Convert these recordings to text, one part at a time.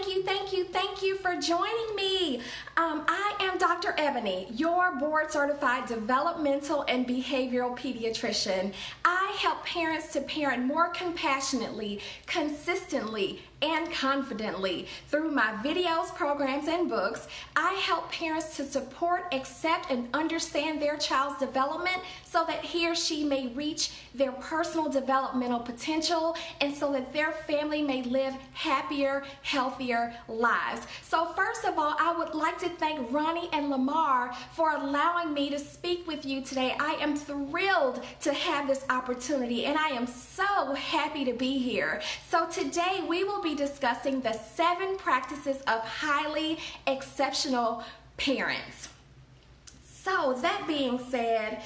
Thank you for joining me. I am Dr. Eboni, your board certified developmental and behavioral pediatrician. I help parents to parent more compassionately, consistently, and confidently. Through my videos, programs, and books, I help parents to support, accept, and understand their child's development so that he or she may reach their personal developmental potential and so that their family may live happier, healthier lives. So first of all, I would like to thank Ronnie and Lamar for allowing me to speak with you today. I am thrilled to have this opportunity and I am so happy to be here. So today we will be discussing the 7 practices of highly exceptional parents. So that being said,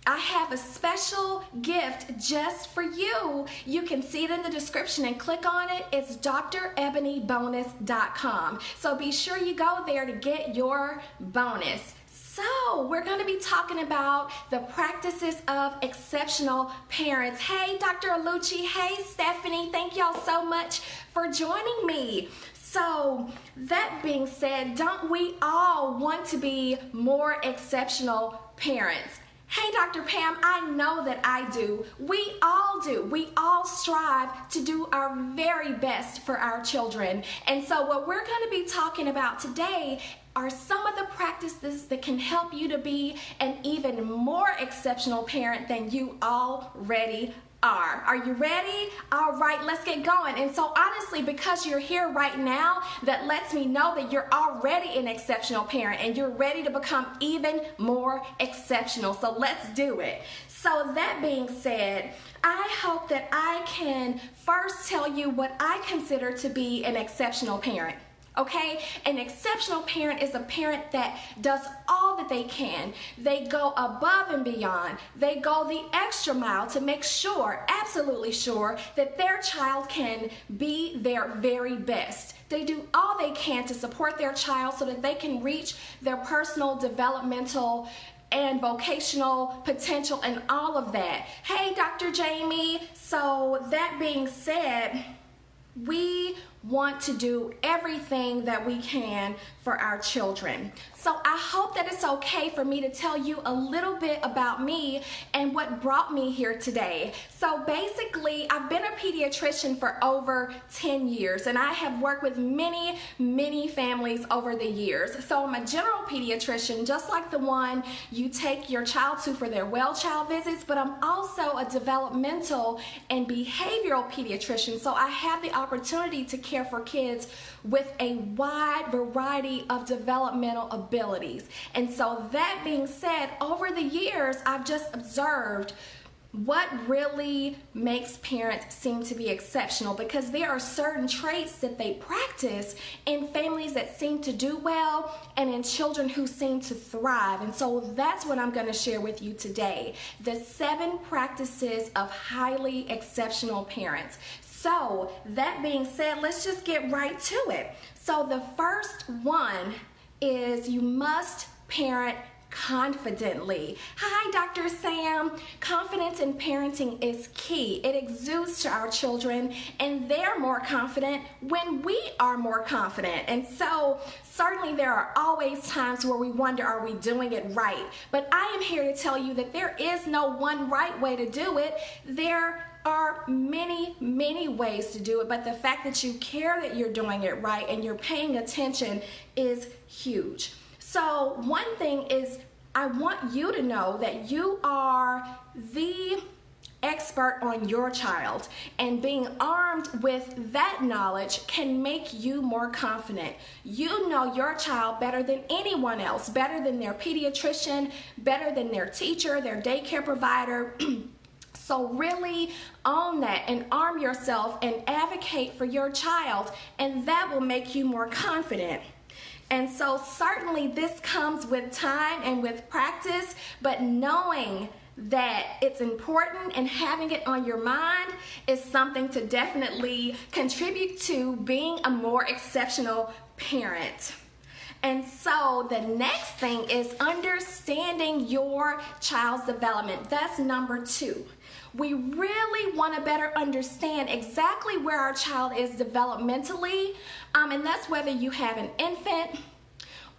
I have a special gift just for you. You can see it in the description and click on it. It's drebonibonus.com. So be sure you go there to get your bonus. So we're going to be talking about the practices of exceptional parents. Hey, Dr. Alucci. Hey, Stephanie. Thank y'all so much for joining me. So that being said, don't we all want to be more exceptional parents? Hey, Dr. Pam, I know that I do. We all do. We all strive to do our very best for our children. And so what we're going to be talking about today are some of the practices that can help you to be an even more exceptional parent than you already are. Are you ready? All right, let's get going. And so honestly, because you're here right now, that lets me know that you're already an exceptional parent and you're ready to become even more exceptional. So let's do it. So that being said, I hope that I can first tell you what I consider to be an exceptional parent. Okay, an exceptional parent is a parent that does all that they can. They go above and beyond. They go the extra mile to make sure, absolutely sure, that their child can be their very best. They do all they can to support their child so that they can reach their personal, developmental, and vocational potential and all of that. Hey, Dr. Jamie. So that being said, we want to do everything that we can for our children. So I hope that it's okay for me to tell you a little bit about me and what brought me here today. So basically, I've been a pediatrician for over 10 years and I have worked with many families over the years. So I'm a general pediatrician, just like the one you take your child to for their well child visits, but I'm also a developmental and behavioral pediatrician. So I have the opportunity to care for kids with a wide variety of developmental abilities. And so that being said, over the years, I've just observed what really makes parents seem to be exceptional, because there are certain traits that they practice in families that seem to do well and in children who seem to thrive. And so that's what I'm going to share with you today, the 7 practices of highly exceptional parents. So that being said, let's just get right to it. So the first one is you must parent confidently. Hi, Dr. Sam. Confidence in parenting is key. It exudes to our children and they're more confident when we are more confident. And so certainly there are always times where we wonder, are we doing it right? But I am here to tell you that there is no one right way to do it. There are many ways to do it, but the fact that you care that you're doing it right and you're paying attention is huge. So one thing is, I want you to know that you are the expert on your child, and being armed with that knowledge can make you more confident. You know your child better than anyone else, better than their pediatrician, better than their teacher, their daycare provider. So really own that and arm yourself and advocate for your child, and that will make you more confident. And so certainly this comes with time and with practice, but knowing that it's important and having it on your mind is something to definitely contribute to being a more exceptional parent. And so the next thing is understanding your child's development. That's number 2. We really want to better understand exactly where our child is developmentally, and that's whether you have an infant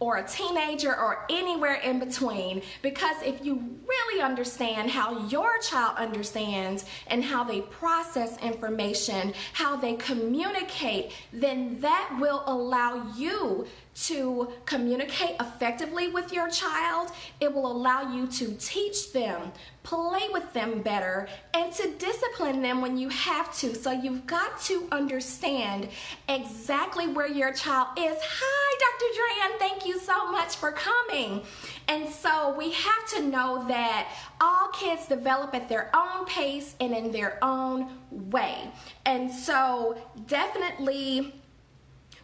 or a teenager or anywhere in between, because if you really understand how your child understands and how they process information, how they communicate, then that will allow you to communicate effectively with your child. It will allow you to teach them, play with them better, and to discipline them when you have to. So you've got to understand exactly where your child is. Hi, Dr. Dran, thank you so much for coming. And so we have to know that all kids develop at their own pace and in their own way. And so definitely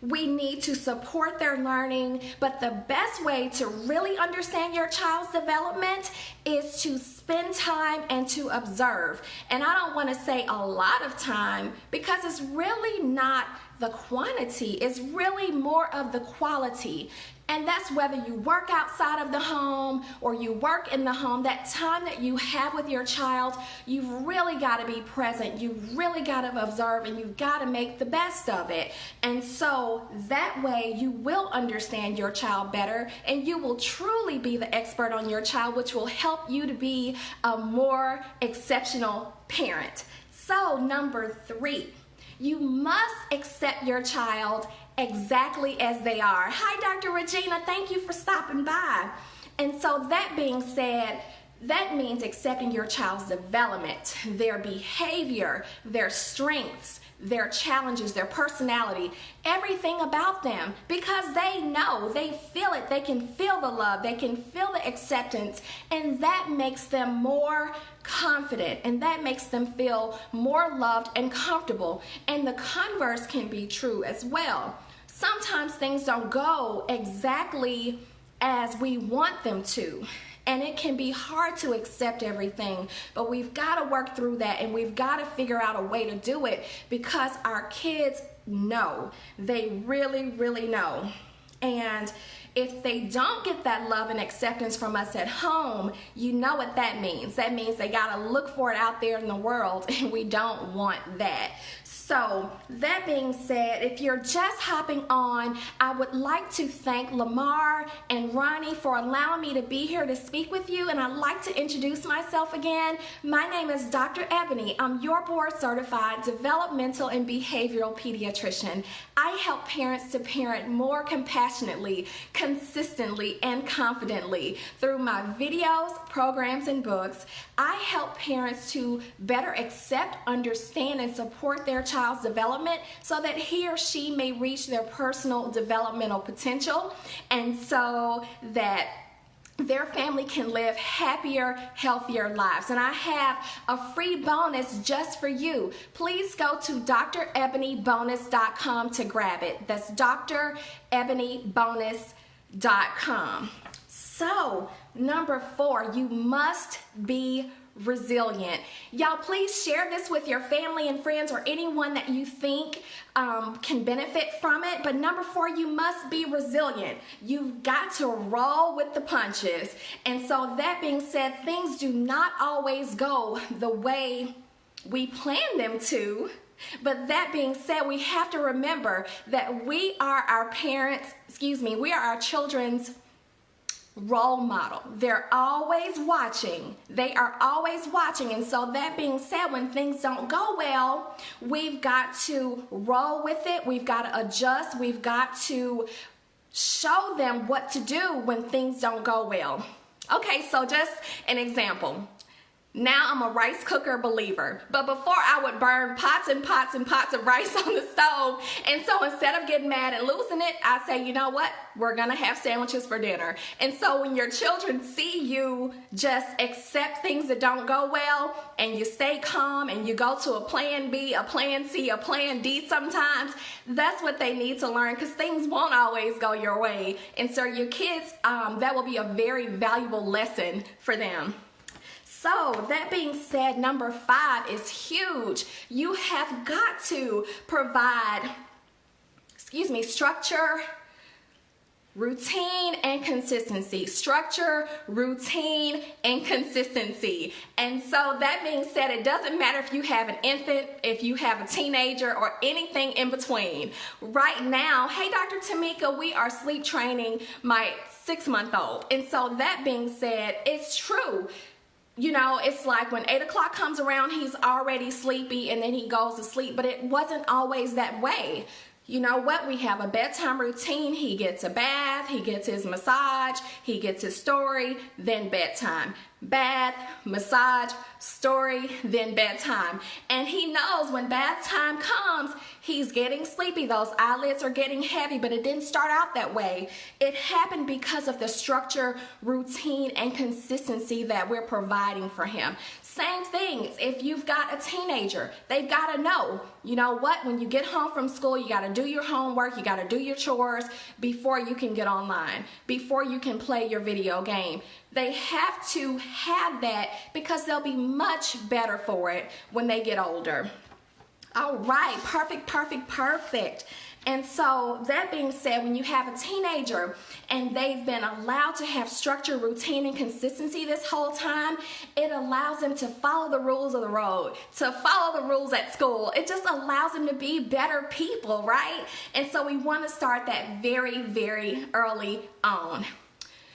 we need to support their learning, but the best way to really understand your child's development is to spend time and to observe. And I don't want to say a lot of time, because it's really not the quantity, it's really more of the quality. And that's whether you work outside of the home or you work in the home. That time that you have with your child, you've really got to be present. You've really got to observe, and you've got to make the best of it. And so that way you will understand your child better, and you will truly be the expert on your child, which will help you to be a more exceptional parent. So number 3, you must accept your child exactly as they are. Hi, Dr. Regina. Thank you for stopping by. And so that being said, that means accepting your child's development, their behavior, their strengths, their challenges, their personality, everything about them, because they know, they feel it, they can feel the love, they can feel the acceptance, and that makes them more confident, and that makes them feel more loved and comfortable. And the converse can be true as well. Sometimes things don't go exactly as we want them to, and it can be hard to accept everything, but we've got to work through that, and we've got to figure out a way to do it, because our kids know. They really, really know. And if they don't get that love and acceptance from us at home, you know what that means. That means they got to look for it out there in the world, and we don't want that. So that being said, if you're just hopping on, I would like to thank Lamar and Ronnie for allowing me to be here to speak with you, and I'd like to introduce myself again. My name is Dr. Eboni. I'm your board certified developmental and behavioral pediatrician. I help parents to parent more compassionately, consistently, and confidently through my videos, programs, and books. I help parents to better accept, understand, and support their child's development so that he or she may reach their personal developmental potential, and so that their family can live happier, healthier lives. And I have a free bonus just for you. Please go to drebonibonus.com to grab it. That's drebonibonus.com. So, number 4, you must be resilient. Y'all, please share this with your family and friends or anyone that you think can benefit from it. But number 4, you must be resilient. You've got to roll with the punches. And so that being said, things do not always go the way we plan them to. But that being said, we have to remember that we are our our children's role model. They're always watching. They are always watching. And so that being said, when things don't go well, we've got to roll with it. We've got to adjust. We've got to show them what to do when things don't go well. Okay, so just an example. Now I'm a rice cooker believer, but before I would burn pots and pots and pots of rice on the stove, and so instead of getting mad and losing it, I say, you know what, we're gonna have sandwiches for dinner. And so when your children see you just accept things that don't go well, and you stay calm, and you go to a plan B, a plan C, a plan D sometimes, that's what they need to learn, because things won't always go your way. And so your kids, that will be a very valuable lesson for them. So that being said, number 5 is huge. You have got to provide, structure, routine and consistency. Structure, routine, and consistency. And so that being said, it doesn't matter if you have an infant, if you have a teenager, or anything in between. Right now, hey Dr. Tamika, we are sleep training my 6-month-old. And so that being said, it's true. You know, it's like when 8 o'clock comes around, he's already sleepy and then he goes to sleep, but it wasn't always that way. You know what? We have a bedtime routine. He gets a bath, he gets his massage, he gets his story, then bedtime. Bath, massage, story, then bedtime. And he knows when bath time comes, he's getting sleepy. Those eyelids are getting heavy, but it didn't start out that way. It happened because of the structure, routine, and consistency that we're providing for him. Same things, if you've got a teenager, they've got to know, you know what, when you get home from school, you got to do your homework, you got to do your chores before you can get online, before you can play your video game. They have to have that because they'll be much better for it when they get older. All right, perfect. And so that being said, when you have a teenager and they've been allowed to have structure, routine, and consistency this whole time, it allows them to follow the rules of the road, to follow the rules at school. It just allows them to be better people, right? And so we want to start that very, very early on.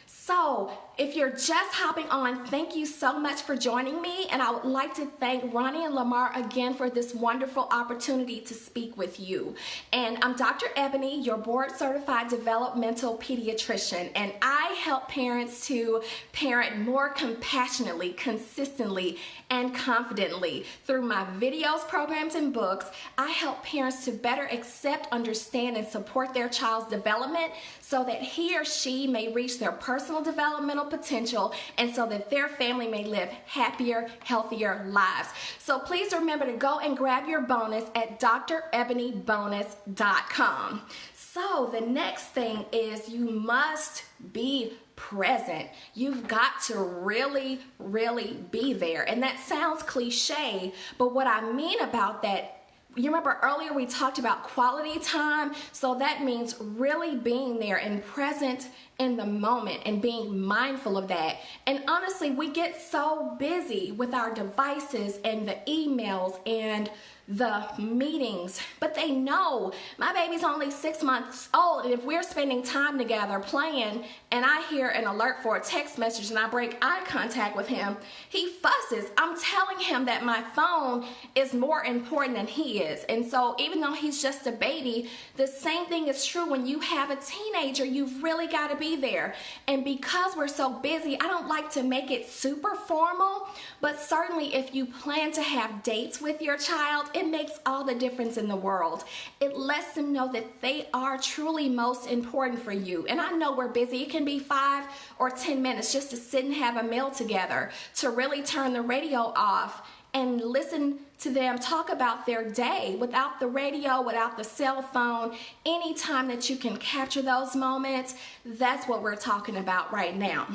So if you're just hopping on, thank you so much for joining me. And I would like to thank Ronnie and Lamar again for this wonderful opportunity to speak with you. And I'm Dr. Eboni, your board certified developmental pediatrician. And I help parents to parent more compassionately, consistently, and confidently. Through my videos, programs, and books, I help parents to better accept, understand, and support their child's development so that he or she may reach their personal developmental potential and so that their family may live happier, healthier lives. So please remember to go and grab your bonus at drebonibonus.com. So the next thing is you must be present. You've got to really, really be there. And that sounds cliche, but what I mean about that, you remember earlier we talked about quality time, so that means really being there and present in the moment and being mindful of that. And honestly, we get so busy with our devices and the emails and the meetings, but they know my baby's only 6 months old, and if we're spending time together playing and I hear an alert for a text message and I break eye contact with him, he fusses. I'm telling him that my phone is more important than he is. And so even though he's just a baby, the same thing is true when you have a teenager. You've really got to be there. And because we're so busy, I don't like to make it super formal, but certainly if you plan to have dates with your child, it makes all the difference in the world. It lets them know that they are truly most important for you. And I know we're busy. It can be 5 or 10 minutes just to sit and have a meal together, to really turn the radio off and listen to them talk about their day without the radio, without the cell phone. Anytime that you can capture those moments, that's what we're talking about right now.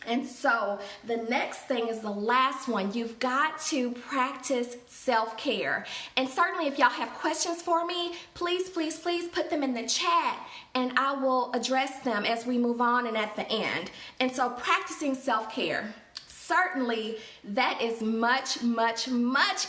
And so the next thing is the last one. You've got to practice self-care. And certainly if y'all have questions for me, please put them in the chat and I will address them as we move on and at the end. And so practicing self-care, certainly that is much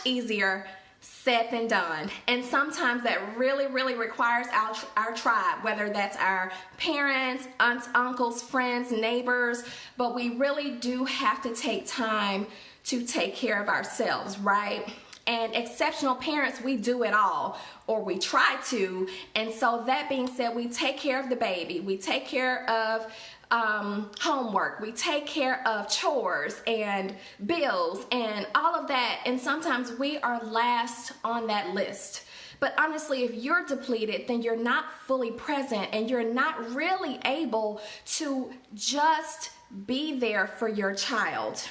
easier said than done. And sometimes that really requires our tribe, whether that's our parents, aunts, uncles, friends, neighbors, but we really do have to take time to take care of ourselves, right? And exceptional parents, we do it all, or we try to. And so that being said, we take care of the baby, we take care of homework, we take care of chores and bills and all of that, and sometimes we are last on that list. But honestly, if you're depleted, then you're not fully present and you're not really able to just be there for your child.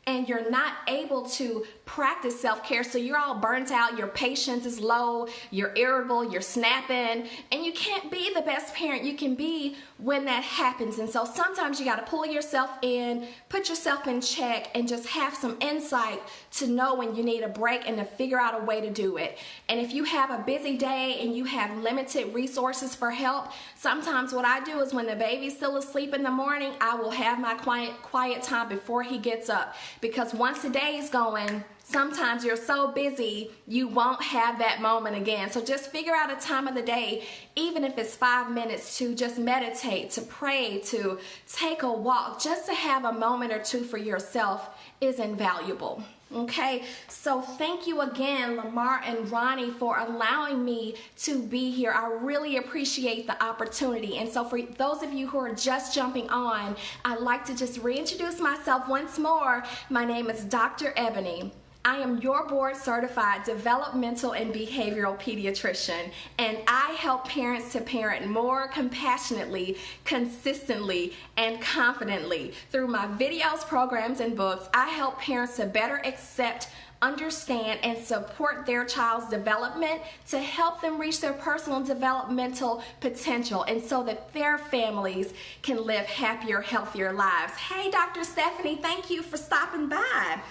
and you're not able to practice self-care, so you're all burnt out, your patience is low, you're irritable, you're snapping, and you can't be the best parent you can be when that happens. And so sometimes you got to pull yourself in, put yourself in check, and just have some insight to know when you need a break and to figure out a way to do it. And if you have a busy day and you have limited resources for help, sometimes what I do is when the baby's still asleep in the morning, I will have my quiet time before he gets up. Because once the day is going, sometimes you're so busy, you won't have that moment again. So just figure out a time of the day, even if it's 5 minutes, to just meditate, to pray, to take a walk, just to have a moment or two for yourself is invaluable. Okay, so thank you again, Lamar and Ronnie, for allowing me to be here. I really appreciate the opportunity. And so for those of you who are just jumping on, I'd like to just reintroduce myself once more. My name is Dr. Eboni. I am your board certified developmental and behavioral pediatrician, and I help parents to parent more compassionately, consistently, and confidently. Through my videos, programs, and books, I help parents to better accept, understand, and support their child's development to help them reach their personal developmental potential, and so that their families can live happier, healthier lives. Hey, Dr. Stephanie, thank you for stopping by.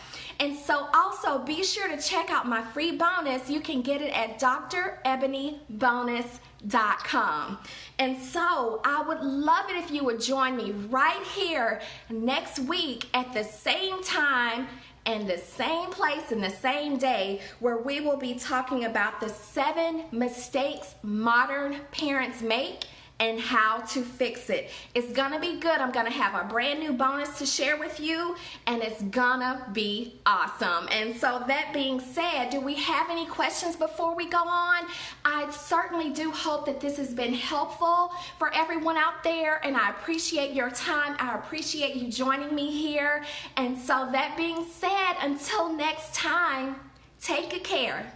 And so also be sure to check out my free bonus. You can get it at drebonibonus.com. And so I would love it if you would join me right here next week at the same time and the same place and the same day, where we will be talking about the 7 mistakes modern parents make and how to fix it. It's gonna be good. I'm gonna have a brand new bonus to share with you, and it's gonna be awesome. And so that being said, do we have any questions before we go on? I certainly do hope that this has been helpful for everyone out there, and I appreciate your time. I appreciate you joining me here. And so that being said, until next time, take good care.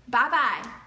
Bye-bye.